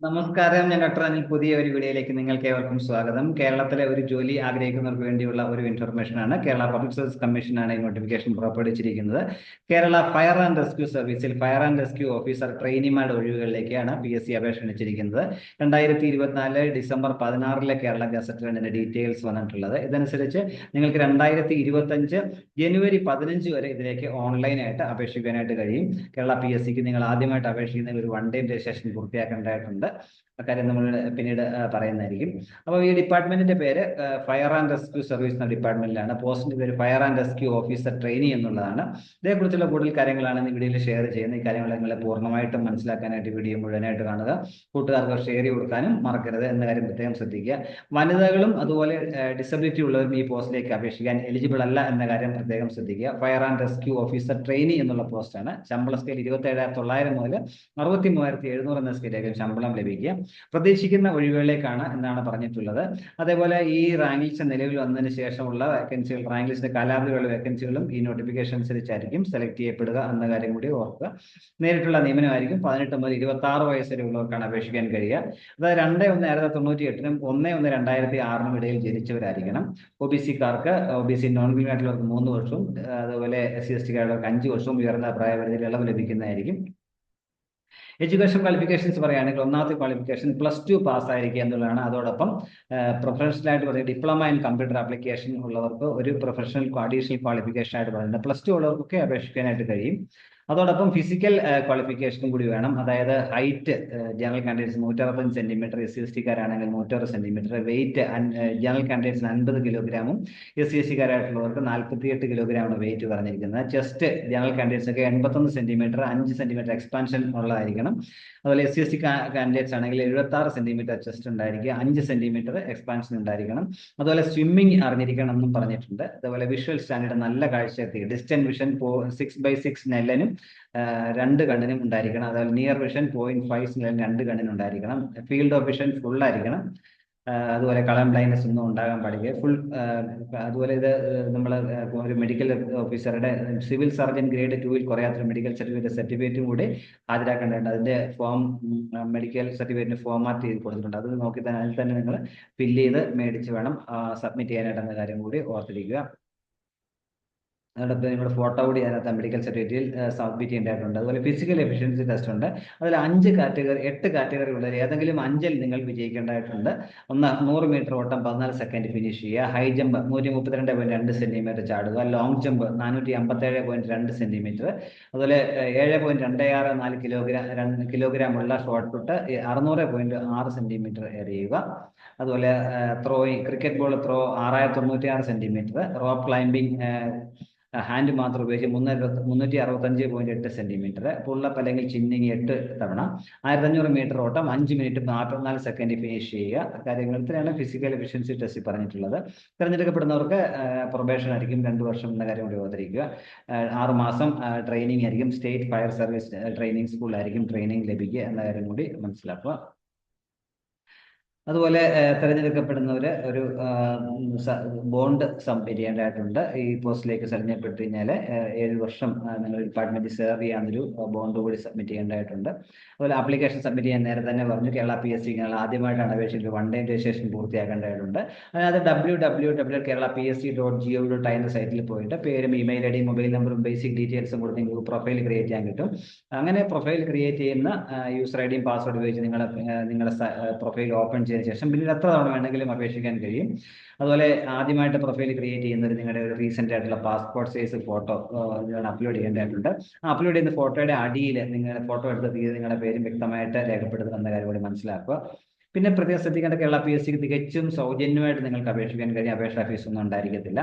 നമസ്കാരം, ഞാൻ ഡോക്ടർ അനിൽ. പുതിയ ഒരു വീഡിയോയിലേക്ക് നിങ്ങൾക്ക് ഏവർക്കും സ്വാഗതം. കേരളത്തിലെ ഒരു ജോലി ആഗ്രഹിക്കുന്നവർക്ക് വേണ്ടിയുള്ള ഒരു ഇൻഫർമേഷൻ ആണ്. കേരള പബ്ലിക് സർവീസ് കമ്മീഷനാണ് ഈ നോട്ടിഫിക്കേഷൻ പുറപ്പെടുവിച്ചിരിക്കുന്നത്. കേരള ഫയർ ആൻഡ് റെസ്ക്യൂ സർവീസിൽ ഫയർ ആൻഡ് റെസ്ക്യൂ ഓഫീസർ ട്രെയിനിമാരുടെ ഒഴിവുകളിലേക്കാണ് PSC അപേക്ഷ ക്ഷണിച്ചിരിക്കുന്നത്. 2024 ഡിസംബർ 16 കേരള ഗസറ്റിലാണ് ഇതിന്റെ ഡീറ്റെയിൽസ് വന്നിട്ടുള്ളത്. ഇതനുസരിച്ച് നിങ്ങൾക്ക് 2025 ജനുവരി 15 വരെ ഇതിലേക്ക് ഓൺലൈനായിട്ട് അപേക്ഷിക്കാനായിട്ട് കഴിയും. കേരള PSCക്ക് നിങ്ങൾ ആദ്യമായിട്ട് അപേക്ഷിക്കുന്ന ഒരു 1 ഡേ രജിസ്ട്രേഷൻ പൂർത്തിയാക്കേണ്ടതായിട്ടുണ്ട്. അക്കാര്യം നമ്മൾ പിന്നീട് പറയുന്നതായിരിക്കും. അപ്പോൾ ഈ ഡിപ്പാർട്ട്മെന്റിന്റെ പേര് ഫയർ ആൻഡ് റെസ്ക്യൂ സർവീസ് എന്ന ഡിപ്പാർട്ട്മെന്റിലാണ്. പോസ്റ്റിന്റെ പേര് fire and rescue officer trainee എന്നുള്ളതാണ്. ഇതേക്കുറിച്ചുള്ള കൂടുതൽ കാര്യങ്ങളാണ് ഈ വീഡിയോയിൽ ഷെയർ ചെയ്യുന്നത്. ഈ കാര്യങ്ങൾ നിങ്ങളെ പൂർണ്ണമായിട്ടും മനസ്സിലാക്കാനായിട്ട് വീഡിയോ മുഴുവനായിട്ട് കാണുക. കൂട്ടുകാർക്ക് ഷെയർ ചെയ്ത് കൊടുക്കാനും മറക്കരുത് എന്ന കാര്യം പ്രത്യേകം ശ്രദ്ധിക്കുക. വനിതകളും അതുപോലെ ഡിസബിലിറ്റി ഉള്ളവരും ഈ പോസ്റ്റിലേക്ക് അപേക്ഷിക്കാൻ എലിജിബിൾ അല്ല എന്ന കാര്യം പ്രത്യേകം ശ്രദ്ധിക്കുക. Fire and rescue officer trainee എന്നുള്ള പോസ്റ്റാണ്. ശമ്പള സ്കെയിൽ 27,900 മുതൽ 63,700 എന്ന സ്കെയിലേക്ക് ശമ്പളം ലഭിക്കുക. പ്രതീക്ഷിക്കുന്ന ഒഴിവുകളിലേക്കാണ് എന്നാണ് പറഞ്ഞിട്ടുള്ളത്. അതേപോലെ ഈ റാങ്ക് ലിസ്റ്റ് നിലവിൽ വന്നതിന് ശേഷമുള്ള വേക്കൻസികൾ, റാങ്ക് ലിസ്റ്റിന്റെ കാലാവധിയുള്ള വേക്കൻസികളും ഈ നോട്ടിഫിക്കേഷൻ അനുസരിച്ചായിരിക്കും സെലക്ട് ചെയ്യപ്പെടുക എന്ന കാര്യം കൂടി ഓർക്കുക. നേരിട്ടുള്ള നിയമനമായിരിക്കും. 18 മുതൽ 26 വയസ്സ് വരെയുള്ളവർക്കാണ് അപേക്ഷിക്കാൻ കഴിയുക. അതായത് 2/1/1998 1/1/2006 ഇടയിൽ ജനിച്ചവരായിരിക്കണം. OBC-കാർക്ക്, OBC നോൺ ക്രീമി ആയിട്ടുള്ളവർക്ക് 3 വർഷവും അതുപോലെ SC/ST-കാർക്ക് 5 വർഷവും ഉയർന്ന പ്രായപരിധിയിൽ ഇളവ് ലഭിക്കുന്നതായിരിക്കും. എഡ്യൂക്കേഷൻ ക്വാളിഫിക്കേഷൻസ് പറയുകയാണെങ്കിൽ ഒന്നാമത്തെ ക്വാളിഫിക്കേഷൻ +2 പാസ്സായിരിക്കുക എന്നുള്ളതാണ്. അതോടൊപ്പം പ്രൊഫഷണലായിട്ട് പറയുക ഡിപ്ലോമ ഇൻ കമ്പ്യൂട്ടർ ആപ്ലിക്കേഷൻ ഉള്ളവർക്ക് ഒരു പ്രൊഫഷണൽ അഡീഷണൽ ക്വാളിഫിക്കേഷൻ ആയിട്ട് പറയുന്നത്. +2 ഉള്ളവർക്കൊക്കെ അപേക്ഷിക്കാനായിട്ട് കഴിയും. അതോടൊപ്പം ഫിസിക്കൽ ക്വാളിഫിക്കേഷനും കൂടി വേണം. അതായത് ഹൈറ്റ് ജനറൽ കാൻഡിഡേറ്റ്സ് 165 സെന്റിമീറ്റർ, SC/ST-കാരാണെങ്കിൽ 106 സെന്റിമീറ്റർ, വെയിറ്റ് ജനറൽ കാൻഡിഡേറ്റ്സിന് 50 കിലോഗ്രാമും SC/ST-കാരായിട്ടുള്ളവർക്ക് 48 കിലോഗ്രാമാണ് വെയിറ്റ് പറഞ്ഞിരിക്കുന്നത്. Chest general candidates 81 centimetre, 5 centimetre expansion ഉള്ളതായിരിക്കണം. അതുപോലെ SC/ST കാൻഡിഡേറ്റ്സ് ആണെങ്കിൽ 76 സെന്റിമീറ്റർ ചെസ്റ്റ് ഉണ്ടായിരിക്കുക, 5 സെന്റിമീറ്റർ എക്സ്പാൻഷൻ ഉണ്ടായിരിക്കണം. അതുപോലെ സ്വിമ്മിങ് അറിഞ്ഞിരിക്കണം എന്നും പറഞ്ഞിട്ടുണ്ട്. അതുപോലെ വിഷ്വൽ സ്റ്റാൻഡേർഡ് നല്ല കാഴ്ചശക്തി, ഡിസ്റ്റന്റ് വിഷൻ 6/6 നെല്ലനും 2 കണ്ണിനും ഉണ്ടായിരിക്കണം. അതുപോലെ നിയർ വിഷൻ 0.5 2 കണ്ണിനും ഉണ്ടായിരിക്കണം. ഫീൽഡ് ഓഫ് വിഷൻ ഫുൾ ആയിരിക്കണം. അതുപോലെ കളർ ബ്ലൈൻഡ്നെസ് ഒന്നും ഉണ്ടാകാൻ പാടില്ല. ഫുൾ അതുപോലെ ഇത് നമ്മൾ ഒരു മെഡിക്കൽ ഓഫീസറുടെ സിവിൽ സർജൻ ഗ്രേഡ് 2-ൽ കുറയാത്തൊരു മെഡിക്കൽ സർട്ടിഫിക്കറ്റും കൂടി ഹാജരാക്കേണ്ടതുണ്ട്. അതിന്റെ മെഡിക്കൽ സർട്ടിഫിക്കറ്റിന് ഫോർമാറ്റ് ചെയ്ത് കൊടുത്തിട്ടുണ്ട്. അത് നോക്കി തന്നെ അതിൽ തന്നെ നിങ്ങൾ ഫില്ല് ചെയ്ത് മേടിച്ച് വേണം സബ്മിറ്റ് ചെയ്യാനായിട്ടെന്ന കാര്യം കൂടി ഓർത്തിരിക്കുക. അതോടൊപ്പം നിങ്ങളുടെ ഫോട്ടോ കൂടി അതിനകത്ത് മെഡിക്കൽ സർട്ടിഫിക്കറ്റിൽ സബ്മിറ്റ് ചെയ്യേണ്ടതായിട്ടുണ്ട്. അതുപോലെ ഫിസിക്കൽ എഫിഷ്യൻസി ടെസ്റ്റ് ഉണ്ട്. അതിൽ 8 കാറ്റഗറി ഉള്ളതിൽ ഏതെങ്കിലും 5-ൽ നിങ്ങൾ വിജയിക്കേണ്ടതായിട്ടുണ്ട്. ഒന്ന് 100 മീറ്റർ ഓട്ടം 14 സെക്കൻഡ് ഫിനിഷ് ചെയ്യുക, ഹൈ ജമ്പ് 132.2 സെന്റിമീറ്റർ ചാടുക, ലോങ് ജമ്പ് 457.2 സെന്റിമീറ്റർ, അതുപോലെ 7.264 കിലോഗ്രാം ഉള്ള ഷോർട്ട് പുട്ട് 600.6 സെന്റിമീറ്റർ എറിയുക. അതുപോലെ throwing cricket ball throw 6096 centimetre, rope climbing hand മാത്രം ഉപയോഗിച്ച് 365.8 സെന്റിമീറ്റർ, പുള്ളപ്പ് അല്ലെങ്കിൽ ചിന്നിങ് 8 തവണ, 1500 മീറ്റർ ഓട്ടം 5 മിനിറ്റ് 44 സെക്കൻഡ് ഫിനിഷ് ചെയ്യുക. കാര്യങ്ങൾ ഇത്രയാണ് ഫിസിക്കൽ എഫിഷ്യൻസി ടെസ്റ്റ് പറഞ്ഞിട്ടുള്ളത്. തിരഞ്ഞെടുക്കപ്പെടുന്നവർക്ക് പ്രൊബേഷൻ ആയിരിക്കും 2 വർഷം എന്ന കാര്യം കൂടി ഓർത്തിരിക്കുക. 6 മാസം ട്രെയിനിങ് ആയിരിക്കും. സ്റ്റേറ്റ് ഫയർ സർവീസ് ട്രെയിനിങ് സ്കൂളിലായിരിക്കും ട്രെയിനിങ് ലഭിക്കുക എന്ന കാര്യം കൂടി മനസ്സിലാക്കുക. അതുപോലെ തിരഞ്ഞെടുക്കപ്പെടുന്നവർ ഒരു ബോണ്ട് സബ്മിറ്റ് ചെയ്യേണ്ടതായിട്ടുണ്ട്. ഈ പോസ്റ്റിലേക്ക് സെലക്ട് കഴിഞ്ഞാൽ 7 വർഷം നിങ്ങൾ ഡിപ്പാർട്ട്മെന്റിൽ സെർവ് ചെയ്യാനൊരു ബോണ്ട് കൂടി സബ്മിറ്റ് ചെയ്യേണ്ടതായിട്ടുണ്ട്. അതുപോലെ ആപ്ലിക്കേഷൻ സബ്മിറ്റ് ചെയ്യാൻ നേരെ തന്നെ പറഞ്ഞു കേരള PSC ആദ്യമായിട്ടാണ് അപേക്ഷിക്കുന്നത് 1 ഡേ രജിസ്ട്രേഷൻ പൂർത്തിയാക്കേണ്ടതായിട്ടുണ്ട്. അതായത് www.keralapsc.gov.in എന്ന സൈറ്റിൽ പോയിട്ട് പേരും ഇമെയിൽ ID മൊബൈൽ നമ്പറും ബേസിക് ഡീറ്റെയിൽസും കൊടുത്ത് നിങ്ങൾക്ക് പ്രൊഫൈൽ ക്രിയേറ്റ് ചെയ്യാൻ കിട്ടും. അങ്ങനെ പ്രൊഫൈൽ ക്രിയേറ്റ് ചെയ്യുന്ന യൂസർ IDയും പാസ്വേഡ് ഉപയോഗിച്ച് നിങ്ങളുടെ പ്രൊഫൈൽ ഓപ്പൺ ചെയ്തതിനു ശേഷം പിന്നീട് എത്ര തവണ വേണമെങ്കിലും അപേക്ഷിക്കാൻ കഴിയും. അതുപോലെ ആദ്യമായിട്ട് പ്രൊഫൈൽ ക്രിയേറ്റ് ചെയ്യുന്നത് നിങ്ങളുടെ ഒരു റീസെന്റ് ആയിട്ടുള്ള പാസ്പോർട്ട് സൈസ് ഫോട്ടോ അപ്ലോഡ് ചെയ്യേണ്ടതായിട്ടുണ്ട്. അപ്ലോഡ് ചെയ്യുന്ന ഫോട്ടോയുടെ അടിയിൽ നിങ്ങളുടെ ഫോട്ടോ എടുത്ത തീയതി നിങ്ങളുടെ പേരും വ്യക്തമായിട്ട് രേഖപ്പെടുത്തുക എന്ന കാര്യം കൂടി മനസ്സിലാക്കുക. പിന്നെ പ്രത്യേകം ശ്രദ്ധിക്കേണ്ട കേരള PSCക്ക് തികച്ചും സൗജന്യമായിട്ട് നിങ്ങൾക്ക് അപേക്ഷിക്കാൻ കഴിയും. അപേക്ഷാ ഫീസ് ഒന്നും ഉണ്ടായിരിക്കത്തില്ല.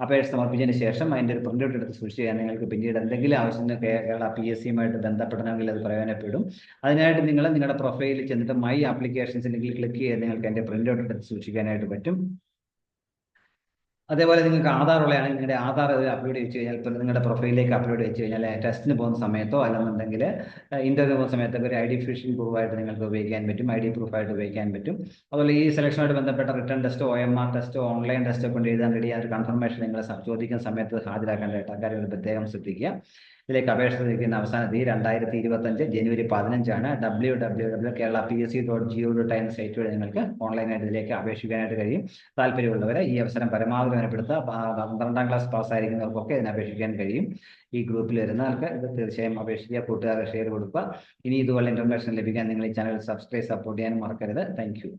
അപേക്ഷ സമർപ്പിച്ചതിന് ശേഷം അതിൻ്റെ ഒരു പ്രിന്റ് ഔട്ട് എടുത്ത് സൂക്ഷിച്ച് ചെയ്യാൻ നിങ്ങൾക്ക് പിന്നീട് എന്തെങ്കിലും ആവശ്യത്തിന് കേരള PSCയുമായിട്ട് ബന്ധപ്പെടണമെങ്കിൽ അത് പ്രയോജനപ്പെടും. അതിനായിട്ട് നിങ്ങൾ നിങ്ങളുടെ പ്രൊഫൈലിൽ ചെന്നിട്ട് മൈ ആപ്ലിക്കേഷൻസ് ലിങ്കിൽ ക്ലിക്ക് ചെയ്ത് നിങ്ങൾക്ക് അതിൻ്റെ പ്രിന്റ് ഔട്ട് എടുത്ത് സൂക്ഷിക്കാനായിട്ട് പറ്റും. അതേപോലെ നിങ്ങൾക്ക് ആധാർ ഉള്ളതാണെങ്കിൽ നിങ്ങളുടെ ആധാർ അപ്ലോഡ് ചെയ്ത് കഴിഞ്ഞാൽ ഇപ്പോൾ നിങ്ങളുടെ പ്രൊഫൈലിലേക്ക് അപ്ലോഡ് ചെയ്ത് കഴിഞ്ഞാൽ ടെസ്റ്റിന് പോകുന്ന സമയത്തോ അല്ലെന്നുണ്ടെങ്കിൽ ഇന്റർവ്യൂ പോകുന്ന സമയത്തൊക്കെ ഒരു ഐഡന്റിഫിക്കേഷൻ പ്രൂഫായിട്ട് നിങ്ങൾക്ക് ഉപയോഗിക്കാൻ പറ്റും. ID പ്രൂഫായിട്ട് ഉപയോഗിക്കാൻ പറ്റും. അതുപോലെ ഈ സെലക്ഷനുമായിട്ട് ബന്ധപ്പെട്ട റിട്ടേൺ ടെസ്റ്റോ OMR ടെസ്റ്റോ ഓൺലൈൻ ടെസ്റ്റോ കൊണ്ട് എഴുതാൻ റെഡി ആ ഒരു കൺഫർമേഷൻ നിങ്ങൾ ചോദിക്കുന്ന സമയത്ത് ഹാജരാക്കേണ്ടതായിട്ട് ആ കാര്യം പ്രത്യേകം ശ്രദ്ധിക്കുക. ഇതിലേക്ക് അപേക്ഷ ലഭിക്കുന്ന അവസാന തീയതി 2025 ജനുവരി 15 www.kerala.psc.go.in സൈറ്റ് വഴി നിങ്ങൾക്ക് ഓൺലൈനായിട്ട് ഇതിലേക്ക് അപേക്ഷിക്കാനായിട്ട് കഴിയും. താല്പര്യമുള്ളവരെ ഈ അവസരം പരമാവധി വിലപ്പെടുത്തുക. 12ാം ക്ലാസ് പാസ്സായിരിക്കുന്നവർക്കൊക്കെ ഇതിന് അപേക്ഷിക്കാൻ കഴിയും. ഈ ഗ്രൂപ്പിൽ വരുന്നവർക്ക് ഇത് തീർച്ചയായും അപേക്ഷിക്കുക, കൂട്ടുകാർക്ക് ഷെയർ കൊടുക്കുക. ഇനി ഇതുപോലെ ഇൻഫർമേഷൻ ലഭിക്കാൻ നിങ്ങൾ ഈ ചാനൽ സബ്സ്ക്രൈബ്, സപ്പോർട്ട് ചെയ്യാനും മറക്കരുത്. Thank you.